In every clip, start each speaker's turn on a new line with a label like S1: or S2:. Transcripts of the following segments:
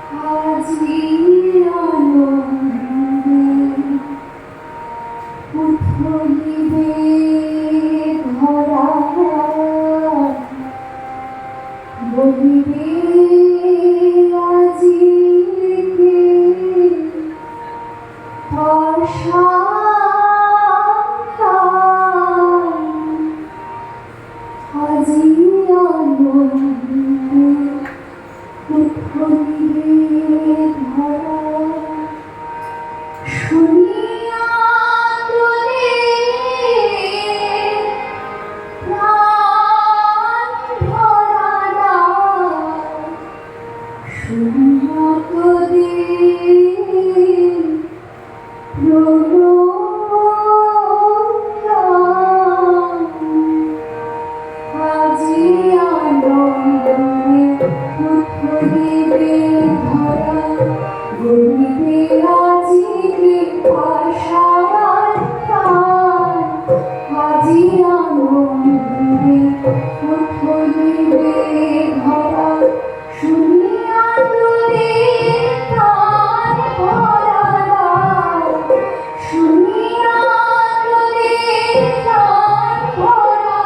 S1: আজি আনন্দে উথলিবে ধরা বলিবে আজি আজি আনন্দে উথলিবে ধরা শুনিয়া তোরে প্রাণ ভরা শুনিয়া তোরে আজি আনন্দে উথলিবে ধরা বলিবে আজি আশার প্রাণ আজি আনন্দে উথলিবে ধরা শুনিয়া তোরে প্রাণ ভরা শুনিয়া তোরে প্রাণ ভরা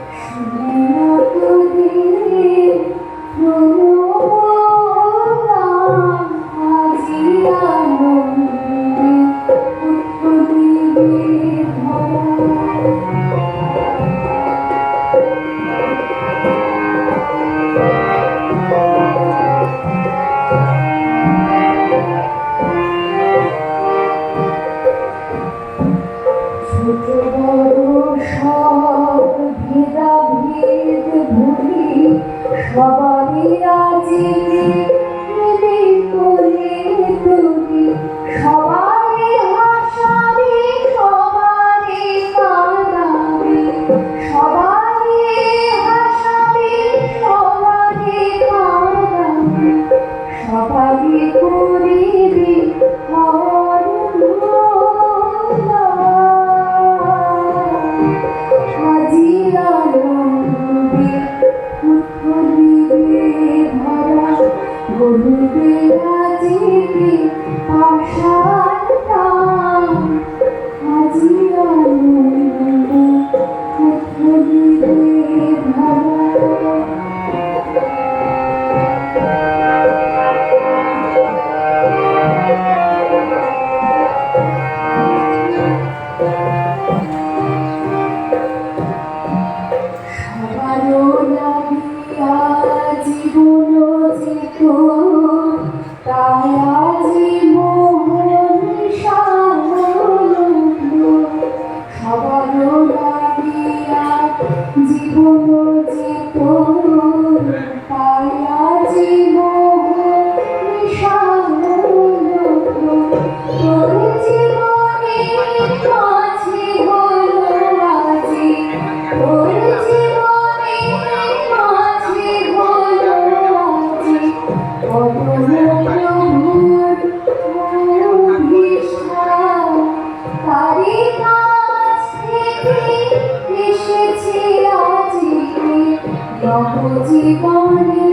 S1: শুনিয়া তোরে আজি আনন্দে উথলিবে ধরা ছোট বড় সব ভেদাভেদ ভুলি সবারই আজি মিলে কোলে তুলি সবারই হাসাবে সবারই কাঁদাবে সবারই হাসাবে সবারই কাঁদাবে সবারই করিবে আজি আনন্দে উথলিবে ধরা বলিবে আজি আশার প্রাণ আজি আনন্দে উথলিবে ধরা সবারও লাগিয়া জীবন যেত তাই আজি মোহন সারল সবারও লাগিয়া জীবন যেত তাই আজি মোহন সারল তোর জীবনে মাঝে হলো আজি তোর জীবনে মাঝে হলো আজি অবনমন অভিষ্ঠা তারি কাছ থেকে এসেছে আজি নবজীবনে